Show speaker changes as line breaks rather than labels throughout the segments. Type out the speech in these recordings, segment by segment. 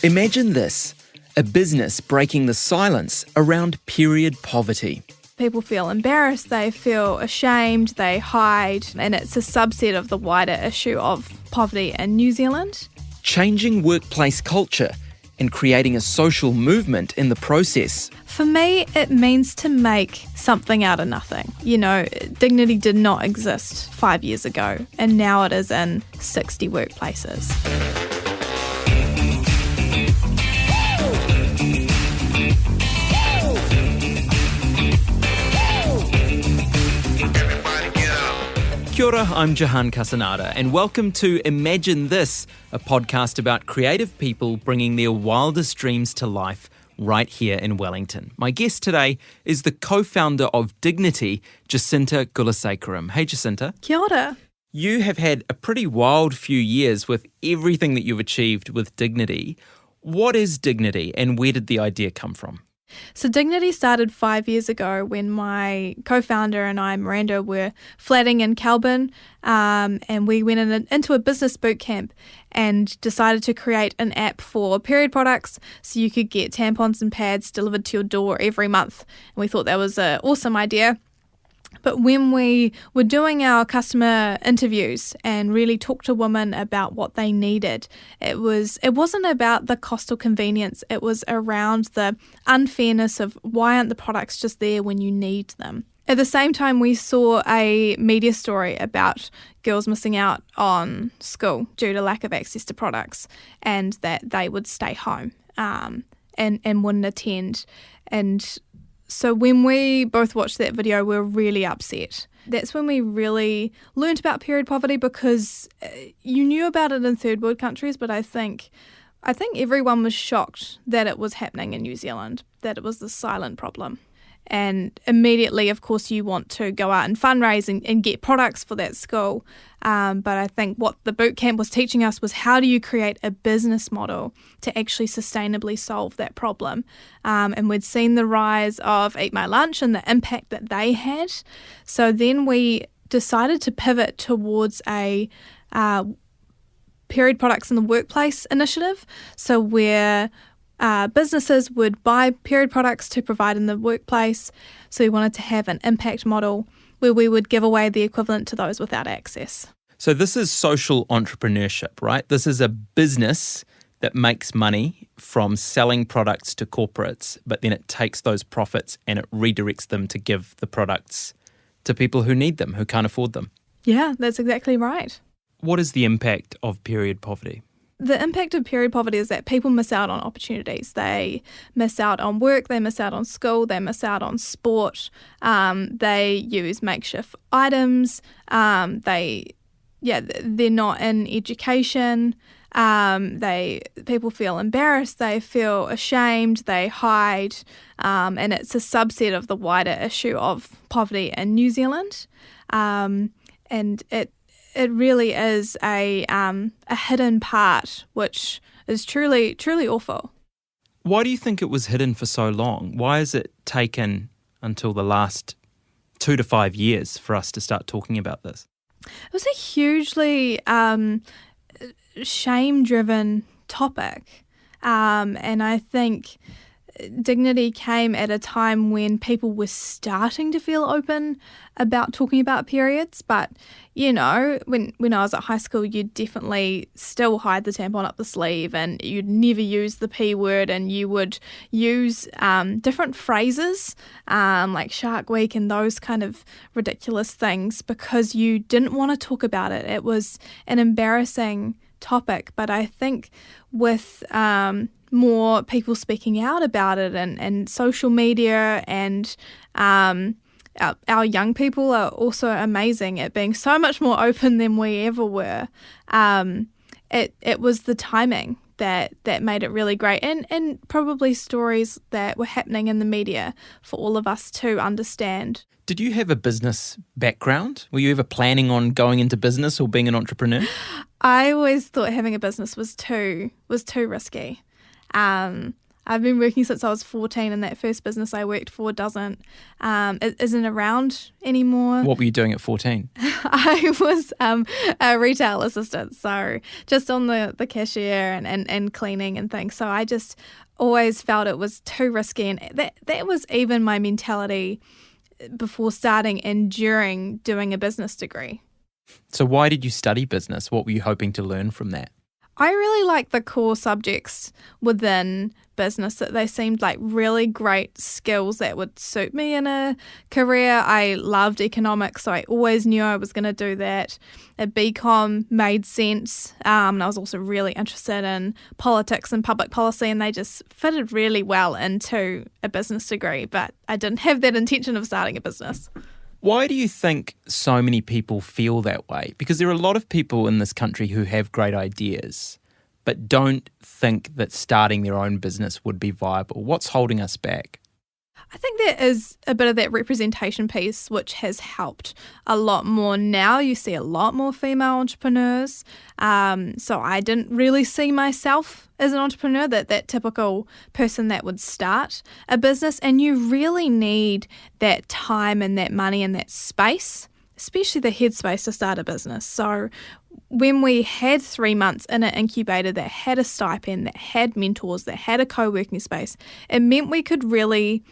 Imagine this, a business breaking the silence around period poverty.
People feel embarrassed, they feel ashamed, they hide, and it's a subset of the wider issue of poverty in New Zealand.
Changing workplace culture and creating a social movement in the process.
For me, it means to make something out of nothing. You know, dignity did not exist 5 years ago, and now it is in 60 workplaces.
Kia ora, I'm Jahan Casanada, and welcome to Imagine This, a podcast about creative people bringing their wildest dreams to life right here in Wellington. My guest today is the co-founder of Dignity, Jacinta Gulasekharam. Hey, Jacinta.
Kia ora.
You have had a pretty wild few years with everything that you've achieved with Dignity. What is Dignity, and where did the idea come from?
So Dignity started 5 years ago when my co-founder and I, Miranda, were flatting in Kelburn, and we went into a business boot camp and decided to create an app for period products so you could get tampons and pads delivered to your door every month. And we thought that was an awesome idea. But when we were doing our customer interviews and really talked to women about what they needed, it wasn't about the cost or convenience. It was around the unfairness of why aren't the products just there when you need them. At the same time, we saw a media story about girls missing out on school due to lack of access to products and that they would stay home and wouldn't attend. And so when we both watched that video, we were really upset. That's when we really learned about period poverty, because you knew about it in third world countries, but I think everyone was shocked that it was happening in New Zealand, that it was the silent problem. And immediately, of course, you want to go out and fundraise and get products for that school. But I think what the bootcamp was teaching us was how do you create a business model to actually sustainably solve that problem. And we'd seen the rise of Eat My Lunch and the impact that they had. So then we decided to pivot towards a period products in the workplace initiative. So where businesses would buy period products to provide in the workplace. So we wanted to have an impact model where we would give away the equivalent to those without access.
So this is social entrepreneurship, right? This is a business that makes money from selling products to corporates, but then it takes those profits and it redirects them to give the products to people who need them, who can't afford them.
Yeah, that's exactly right.
What is the impact of period poverty?
The impact of period poverty is that people miss out on opportunities. They miss out on work, they miss out on school, they miss out on sport, they use makeshift items, they're not in education, people feel embarrassed, they feel ashamed, they hide, and it's a subset of the wider issue of poverty in New Zealand. And it really is a hidden part, which is truly, truly awful.
Why do you think it was hidden for so long? Why has it taken until the last 2 to 5 years for us to start talking about this?
It was a hugely shame-driven topic, and I think Dignity came at a time when people were starting to feel open about talking about periods. But, you know, when I was at high school, you'd definitely still hide the tampon up the sleeve and you'd never use the P word, and you would use different phrases like Shark Week and those kind of ridiculous things because you didn't want to talk about it. It was an embarrassing topic. But I think with more people speaking out about it and social media and our young people are also amazing at being so much more open than we ever were. It was the timing that made it really great, and probably stories that were happening in the media for all of us to understand.
Did you have a business background? Were you ever planning on going into business or being an entrepreneur? I
always thought having a business was too risky. I've been working since I was 14, and that first business I worked for isn't around anymore.
What were you doing at 14?
I was a retail assistant, so just on the cashier and cleaning and things. So I just always felt it was too risky, and that was even my mentality before starting and during doing a business degree.
So why did you study business? What were you hoping to learn from that?
I really like the core subjects within business, that they seemed like really great skills that would suit me in a career. I loved economics, so I always knew I was going to do that. At BCom made sense, and I was also really interested in politics and public policy, and they just fitted really well into a business degree, but I didn't have that intention of starting a business.
Why do you think so many people feel that way? Because there are a lot of people in this country who have great ideas but don't think that starting their own business would be viable. What's holding us back?
I think there is a bit of that representation piece which has helped a lot more now. You see a lot more female entrepreneurs. So I didn't really see myself as an entrepreneur, that typical person that would start a business. And you really need that time and that money and that space, especially the headspace to start a business. So when we had 3 months in an incubator that had a stipend, that had mentors, that had a co-working space, it meant we could really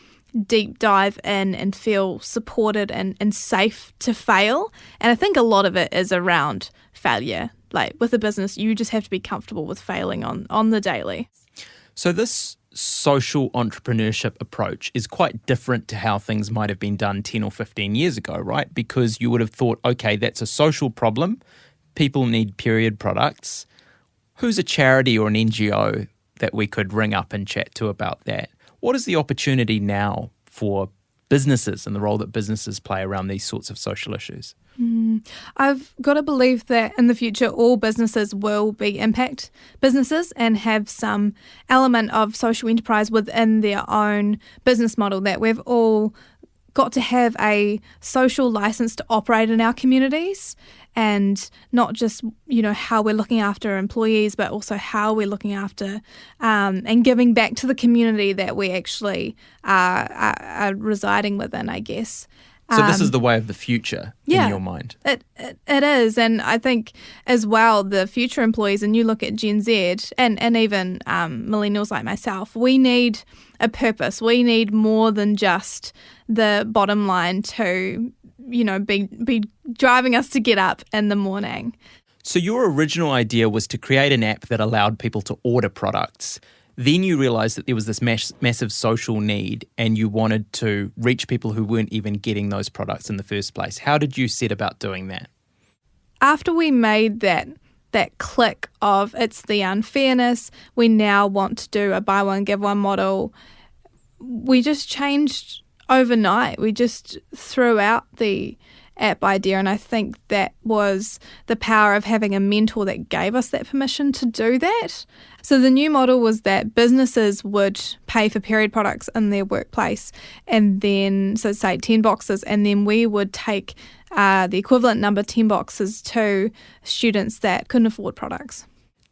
deep dive in and feel supported and safe to fail. And I think a lot of it is around failure. Like with a business, you just have to be comfortable with failing on the daily.
So this social entrepreneurship approach is quite different to how things might have been done 10 or 15 years ago, right? Because you would have thought, okay, that's a social problem. People need period products. Who's a charity or an NGO that we could ring up and chat to about that? What is the opportunity now for businesses and the role that businesses play around these sorts of social issues?
I've got to believe that in the future all businesses will be impact businesses and have some element of social enterprise within their own business model, that we've all got to have a social license to operate in our communities, and not just, how we're looking after employees, but also how we're looking after and giving back to the community that we actually are residing within, I guess.
So this is the way of the future in your mind?
It is. And I think as well, the future employees, and you look at Gen Z and even millennials like myself, we need a purpose. We need more than just the bottom line to, be driving us to get up in the morning.
So your original idea was to create an app that allowed people to order products. Then you realised that there was this massive social need and you wanted to reach people who weren't even getting those products in the first place. How did you set about doing that?
After we made that click of it's the unfairness, we now want to do a buy one, give one model, we just changed overnight. We just threw out the app idea, and I think that was the power of having a mentor that gave us that permission to do that. So the new model was that businesses would pay for period products in their workplace, and then, so say 10 boxes, and then we would take the equivalent number, 10 boxes, to students that couldn't afford products.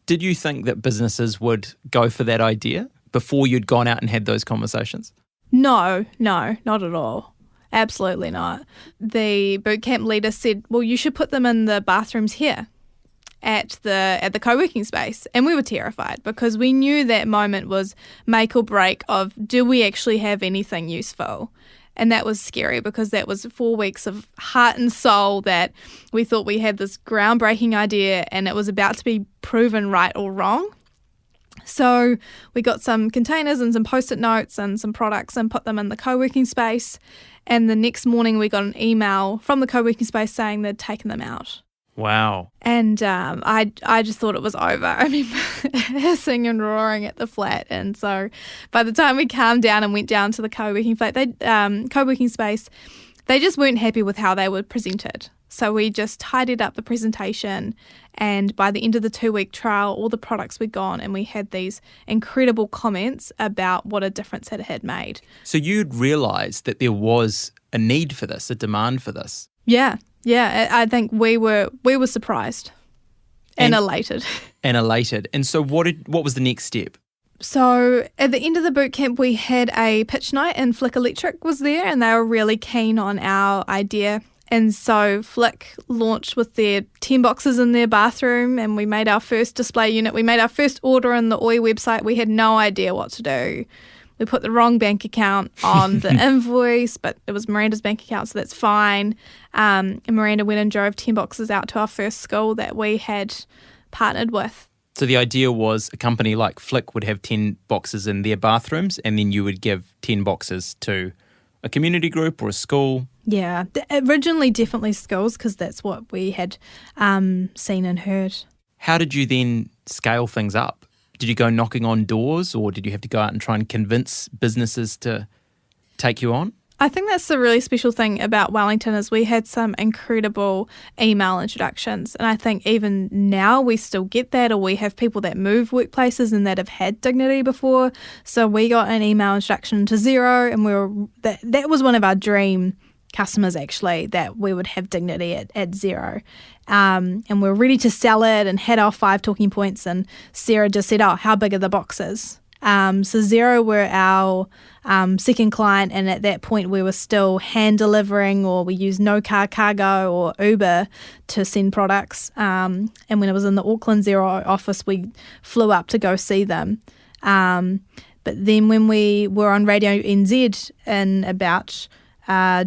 Did you think that businesses would go for that idea before you'd gone out and had those conversations?
No, not at all. Absolutely not. The bootcamp leader said, well, you should put them in the bathrooms here at the co-working space. And we were terrified because we knew that moment was make or break of, do we actually have anything useful? And that was scary because that was 4 weeks of heart and soul that we thought we had this groundbreaking idea and it was about to be proven right or wrong. So we got some containers and some Post-it notes and some products and put them in the co-working space. And the next morning we got an email from the co-working space saying they'd taken them out.
Wow.
And I just thought it was over. I mean, hissing and roaring at the flat. And so by the time we calmed down and went down to the co-working co-working space, they just weren't happy with how they were presented. So we just tidied up the presentation, and by the end of the 2-week trial, all the products were gone, and we had these incredible comments about what a difference it had made. So
you'd realised that there was a need for this, a demand for this.
Yeah. I think we were surprised and elated.
And elated. And so what was the next step?
So at the end of the boot camp, we had a pitch night and Flick Electric was there and they were really keen on our idea. And so Flick launched with their 10 boxes in their bathroom and we made our first display unit. We made our first order on the OI website. We had no idea what to do. We put the wrong bank account on the invoice, but it was Miranda's bank account, so that's fine. And Miranda went and drove 10 boxes out to our first school that we had partnered with.
So the idea was a company like Flick would have 10 boxes in their bathrooms and then you would give 10 boxes to a community group or a school.
Yeah, originally definitely schools because that's what we had seen and heard.
How did you then scale things up? Did you go knocking on doors or did you have to go out and try and convince businesses to take you on?
I think that's the really special thing about Wellington is we had some incredible email introductions. And I think even now we still get that, or we have people that move workplaces and that have had Dignity before. So we got an email introduction to Xero and that was one of our dream customers actually, that we would have Dignity at Xero. And we were ready to sell it and had our 5 talking points and Sarah just said, oh, how big are the boxes? So Xero were our second client, and at that point we were still hand delivering, or we used No Car Cargo or Uber to send products. And when I was in the Auckland Xero office, we flew up to go see them. But then when we were on Radio NZ in about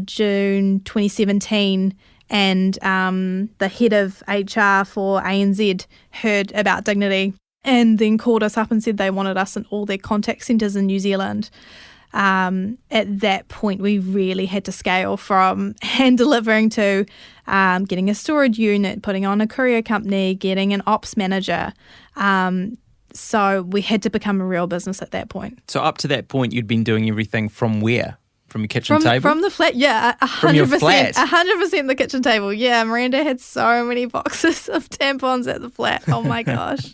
June 2017, and the head of HR for ANZ heard about Dignity and then called us up and said they wanted us in all their contact centres in New Zealand. At that point, we really had to scale from hand delivering to getting a storage unit, putting on a courier company, getting an ops manager. So we had to become a real business at that point.
So up to that point, you'd been doing everything from where? From your kitchen table?
From the flat, yeah, 100%.
From your flat?
100% the kitchen table. Yeah, Miranda had so many boxes of tampons at the flat. Oh my gosh.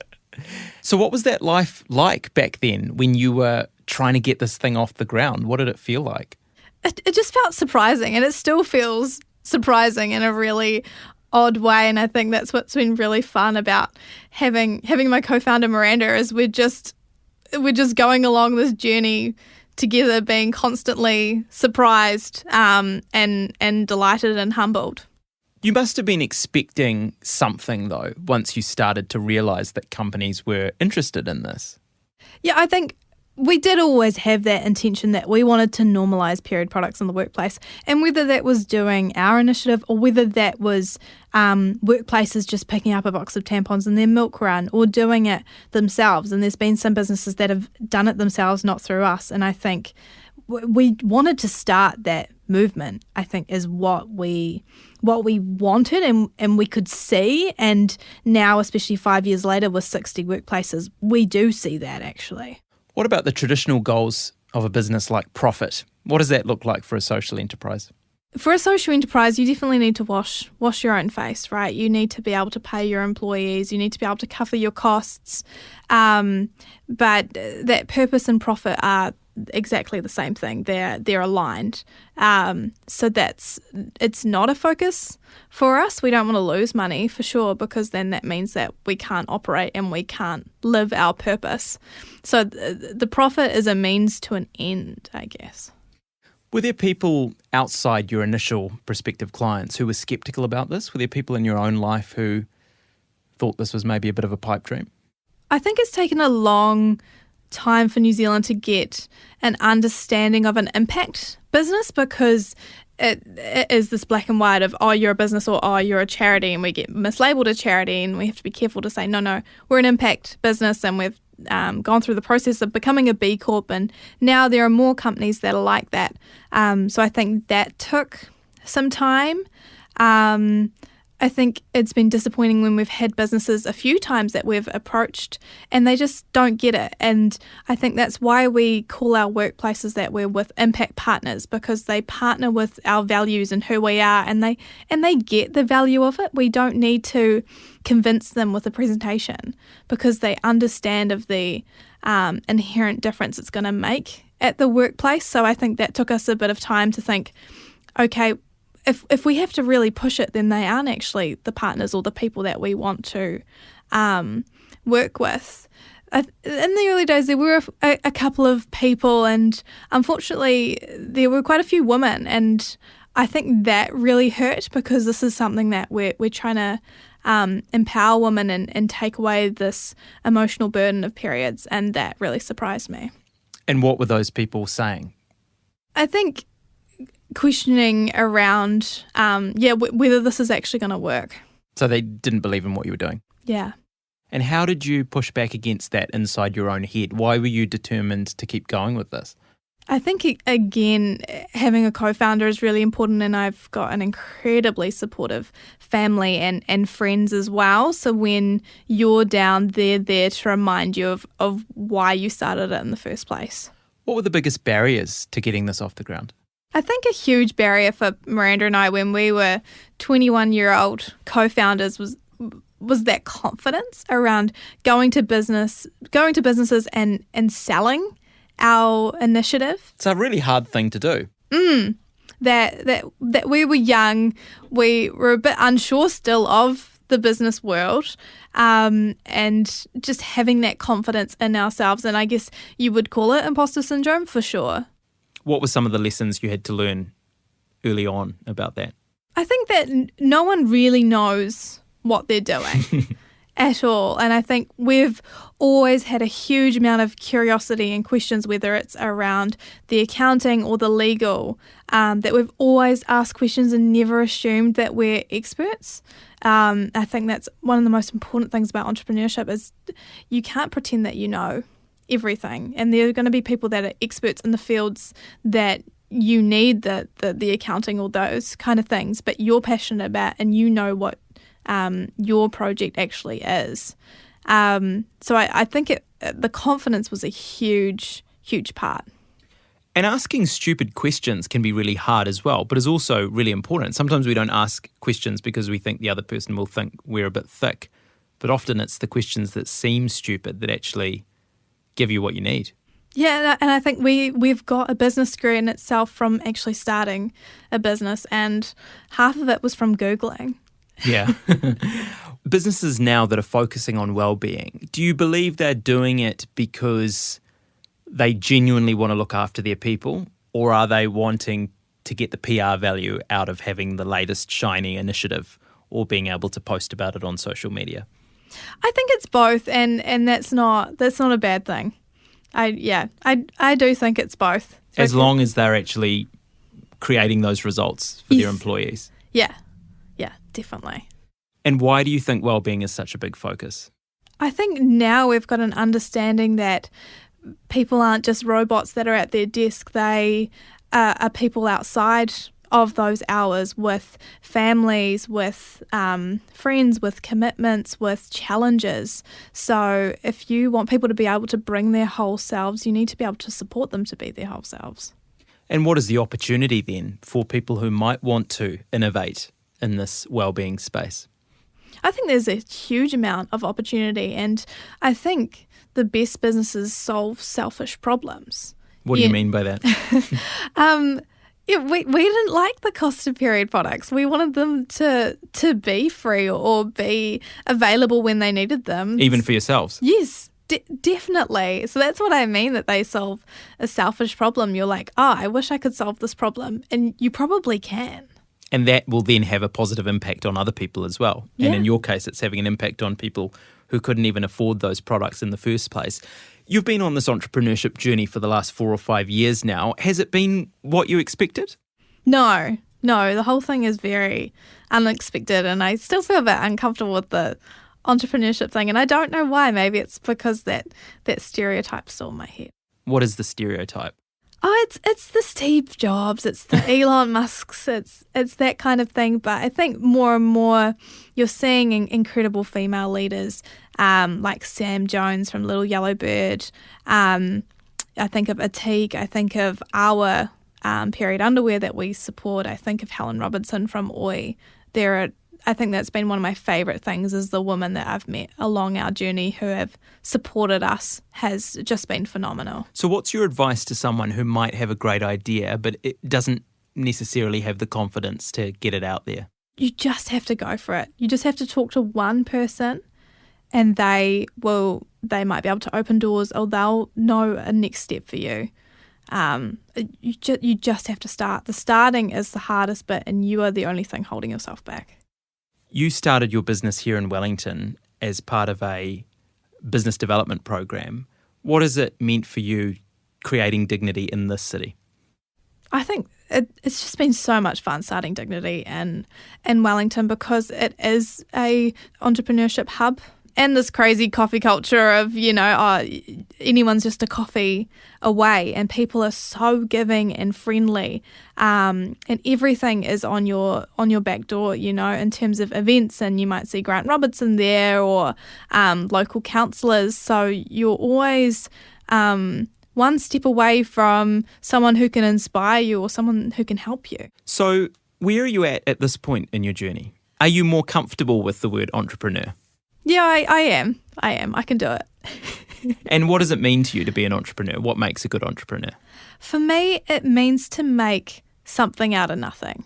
So what was that life like back then when you were trying to get this thing off the ground? What did it feel like?
It just felt surprising, and it still feels surprising in a really odd way. And I think that's what's been really fun about having my co-founder Miranda is we're just going along this journey together, being constantly surprised and delighted and humbled.
You must have been expecting something, though, once you started to realise that companies were interested in this.
Yeah, I think we did always have that intention that we wanted to normalise period products in the workplace. And whether that was doing our initiative or whether that was workplaces just picking up a box of tampons in their milk run or doing it themselves. And there's been some businesses that have done it themselves, not through us. And I think we wanted to start that movement, I think, is what we wanted and we could see. And now, especially 5 years later with 60 workplaces, we do see that actually.
What about the traditional goals of a business like profit? What does that look like for a social enterprise?
For a social enterprise, you definitely need to wash your own face, right? You need to be able to pay your employees. You need to be able to cover your costs. But that purpose and profit are exactly the same thing. They're aligned. So it's not a focus for us. We don't want to lose money for sure, because then that means that we can't operate and we can't live our purpose. So the profit is a means to an end, I guess.
Were there people outside your initial prospective clients who were sceptical about this? Were there people in your own life who thought this was maybe a bit of a pipe dream?
I think it's taken a long time for New Zealand to get an understanding of an impact business, because it is this black and white of, oh, you're a business or, oh, you're a charity, and we get mislabeled a charity, and we have to be careful to say, no, we're an impact business, and we've gone through the process of becoming a B Corp, and now there are more companies that are like that. So I think that took some time. I think it's been disappointing when we've had businesses a few times that we've approached and they just don't get it. And I think that's why we call our workplaces that we're with impact partners, because they partner with our values and who we are, and they get the value of it. We don't need to convince them with a presentation, because they understand of the inherent difference it's going to make at the workplace. So I think that took us a bit of time to think, okay, if we have to really push it, then they aren't actually the partners or the people that we want to work with. In the early days, there were a couple of people, and unfortunately, there were quite a few women. And I think that really hurt, because this is something that we're trying to empower women and take away this emotional burden of periods. And that really surprised me.
And what were those people saying?
I think questioning around, whether this is actually going to work.
So they didn't believe in what you were doing?
Yeah.
And how did you push back against that inside your own head? Why were you determined to keep going with this?
I think, again, having a co-founder is really important, and I've got an incredibly supportive family and friends as well. So when you're down, they're there to remind you of why you started it in the first place.
What were the biggest barriers to getting this off the ground?
I think a huge barrier for Miranda and I when we were 21-year-old co-founders was that confidence around going to businesses and selling our initiative.
It's a really hard thing to do.
That we were young, we were a bit unsure still of the business world, and just having that confidence in ourselves. And I guess you would call it imposter syndrome for sure.
What were some of the lessons you had to learn early on about that?
I think that no one really knows what they're doing at all. And I think we've always had a huge amount of curiosity and questions, whether it's around the accounting or the legal, that we've always asked questions and never assumed that we're experts. I think that's one of the most important things about entrepreneurship is you can't pretend that you know everything. And there are going to be people that are experts in the fields that you need the accounting or those kind of things, but you're passionate about and you know what your project actually is. So I think the confidence was a huge, huge part.
And asking stupid questions can be really hard as well, but is also really important. Sometimes we don't ask questions because we think the other person will think we're a bit thick, but often it's the questions that seem stupid that actually give you what you need.
Yeah, and I think we've got a business degree in itself from actually starting a business, and half of it was from Googling.
Yeah. Businesses now that are focusing on well-being, do you believe they're doing it because they genuinely want to look after their people, or are they wanting to get the PR value out of having the latest shiny initiative or being able to post about it on social media?
I think it's both, and that's not a bad thing. I do think it's both.
As long as they're actually creating those results for their employees.
Yeah, definitely.
And why do you think well-being is such a big focus?
I think now we've got an understanding that people aren't just robots that are at their desk. They are people outside of those hours with families, with friends, with commitments, with challenges. So if you want people to be able to bring their whole selves, you need to be able to support them to be their whole selves.
And what is the opportunity then for people who might want to innovate in this well-being space?
I think there's a huge amount of opportunity, and I think the best businesses solve selfish problems.
What do you mean by that?
We didn't like the cost of period products. We wanted them to be free or be available when they needed them.
Even for yourselves?
Yes, definitely. So that's what I mean, that they solve a selfish problem. You're like, I wish I could solve this problem. And you probably can.
And that will then have a positive impact on other people as well.
Yeah.
And in your case, it's having an impact on people who couldn't even afford those products in the first place. You've been on this entrepreneurship journey for the last 4 or 5 years now. Has it been what you expected?
No, the whole thing is very unexpected, and I still feel a bit uncomfortable with the entrepreneurship thing, and I don't know why. Maybe it's because that stereotype's still in my head.
What is the stereotype?
Oh, it's the Steve Jobs, it's the Elon Musks, it's that kind of thing. But I think more and more you're seeing incredible female leaders, like Sam Jones from Little Yellow Bird. I think of Atik. I think of our period underwear that we support. I think of Helen Robinson from Oi. I think that's been one of my favourite things, is the women that I've met along our journey who have supported us has just been phenomenal.
So what's your advice to someone who might have a great idea but it doesn't necessarily have the confidence to get it out there?
You just have to go for it. You just have to talk to one person and they will they might be able to open doors, or they'll know a next step for you. You just have to start. The starting is the hardest bit, and you are the only thing holding yourself back.
You started your business here in Wellington as part of a business development program. What has it meant for you creating Dignity in this city?
I think it's just been so much fun starting Dignity in Wellington, because it is a entrepreneurship hub. And this crazy coffee culture of, anyone's just a coffee away, and people are so giving and friendly, and everything is on your back door, in terms of events, and you might see Grant Robertson there, or local councillors. So you're always one step away from someone who can inspire you or someone who can help you.
So where are you at this point in your journey? Are you more comfortable with the word entrepreneur?
Yeah, I am. I can do it.
And what does it mean to you to be an entrepreneur? What makes a good entrepreneur?
For me, it means to make something out of nothing.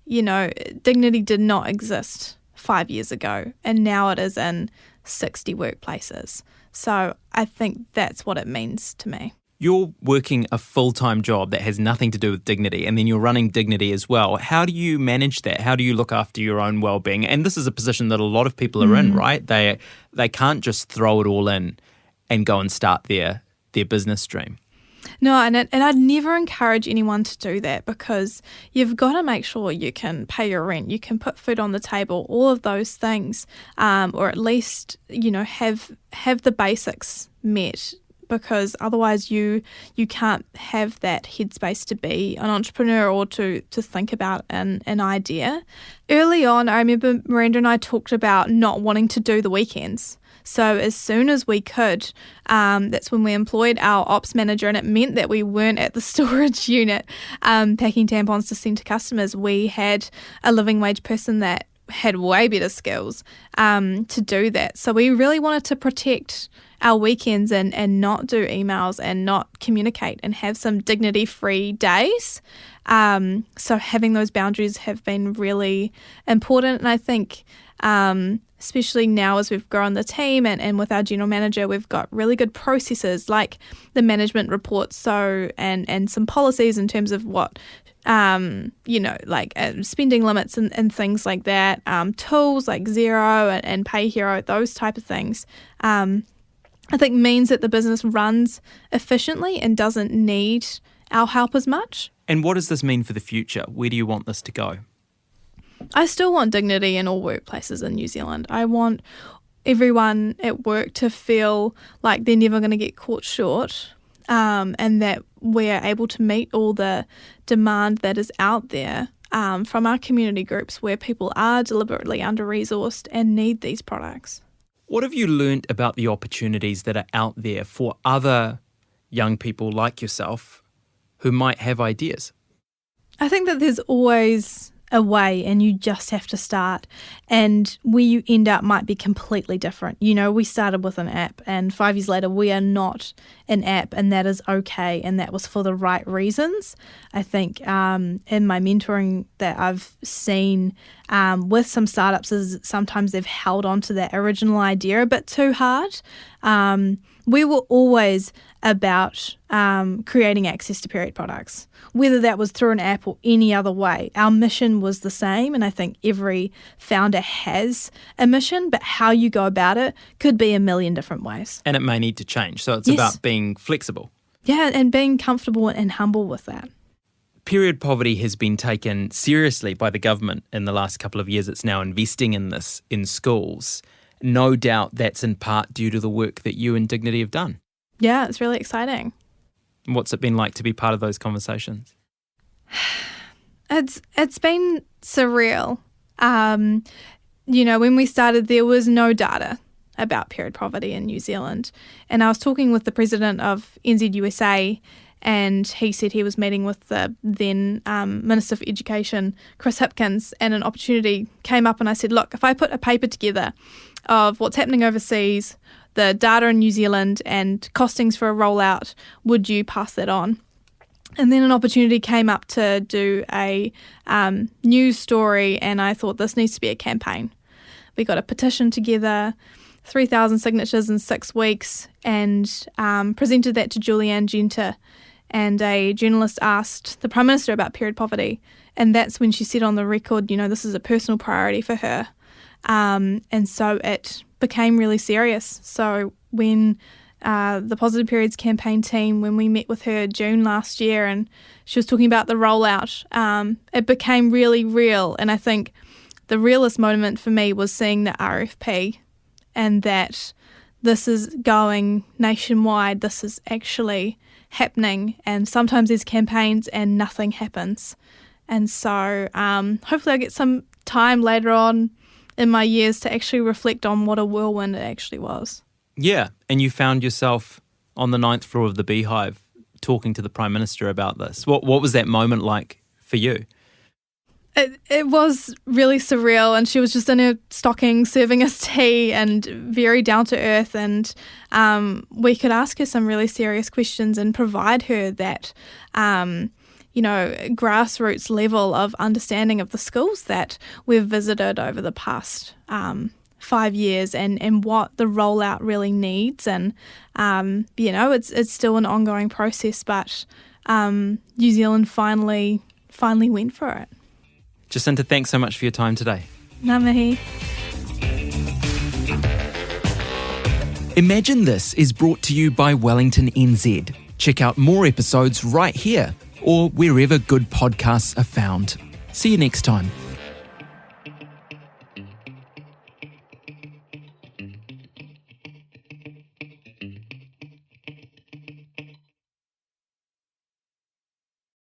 Dignity did not exist 5 years ago, and now it is in 60 workplaces. So I think that's what it means to me.
You're working a full-time job that has nothing to do with Dignity, and then you're running Dignity as well. How do you manage that? How do you look after your own well-being? And this is a position that a lot of people are in, right? They can't just throw it all in and go and start their business dream.
No, and I'd never encourage anyone to do that, because you've got to make sure you can pay your rent, you can put food on the table, all of those things, or at least, have the basics met. Because otherwise you can't have that headspace to be an entrepreneur or to think about an idea. Early on, I remember Miranda and I talked about not wanting to do the weekends. So as soon as we could, that's when we employed our ops manager, and it meant that we weren't at the storage unit packing tampons to send to customers. We had a living wage person that had way better skills to do that. So we really wanted to protect our weekends and not do emails and not communicate and have some dignity-free days. So having those boundaries have been really important. And I think especially now as we've grown the team and with our general manager, we've got really good processes like the management reports, and some policies in terms of what spending limits and things like that, tools like Xero and Pay Hero, those type of things, I think means that the business runs efficiently and doesn't need our help as much.
And what does this mean for the future? Where do you want this to go?
I still want dignity in all workplaces in New Zealand. I want everyone at work to feel like they're never going to get caught short, and that we're able to meet all the demand that is out there from our community groups where people are deliberately under-resourced and need these products.
What have you learnt about the opportunities that are out there for other young people like yourself who might have ideas?
I think that there's always a way, and you just have to start, and where you end up might be completely different. We started with an app, and 5 years later we are not an app, and that is okay, and that was for the right reasons. I think in my mentoring that I've seen with some startups is sometimes they've held on to that original idea a bit too hard. We were always about creating access to period products, whether that was through an app or any other way. Our mission was the same, and I think every founder has a mission, but how you go about it could be a million different ways.
And it may need to change, so it's about being flexible.
Yeah, and being comfortable and humble with that.
Period poverty has been taken seriously by the government in the last couple of years. It's now investing in this in schools. No doubt that's in part due to the work that you and Dignity have done.
Yeah, it's really exciting.
What's it been like to be part of those conversations?
It's been surreal. When we started, there was no data about period poverty in New Zealand. And I was talking with the president of NZUSA, and he said he was meeting with the then Minister for Education, Chris Hipkins, and an opportunity came up, and I said, look, if I put a paper together of what's happening overseas, the data in New Zealand and costings for a rollout, would you pass that on? And then an opportunity came up to do a news story, and I thought this needs to be a campaign. We got a petition together, 3,000 signatures in 6 weeks and presented that to Julianne Genter. And a journalist asked the Prime Minister about period poverty. And that's when she said on the record, this is a personal priority for her. And so it became really serious. So when the Positive Periods campaign team, when we met with her June last year and she was talking about the rollout, it became really real. And I think the realest moment for me was seeing the RFP and that this is going nationwide, this is actually happening. And sometimes there's campaigns and nothing happens. And so hopefully I get some time later on in my years to actually reflect on what a whirlwind it actually was.
Yeah, and you found yourself on the 9th floor of the Beehive talking to the Prime Minister about this. What was that moment like for you?
It was really surreal, and she was just in her stocking serving us tea and very down to earth, and we could ask her some really serious questions and provide her that grassroots level of understanding of the schools that we've visited over the past 5 years and what the rollout really needs. And, it's still an ongoing process, but New Zealand finally went for it.
Jacinta, thanks so much for your time today.
Ngā mihi.
Imagine This is brought to you by Wellington NZ. Check out more episodes right here or wherever good podcasts are found. See you next time.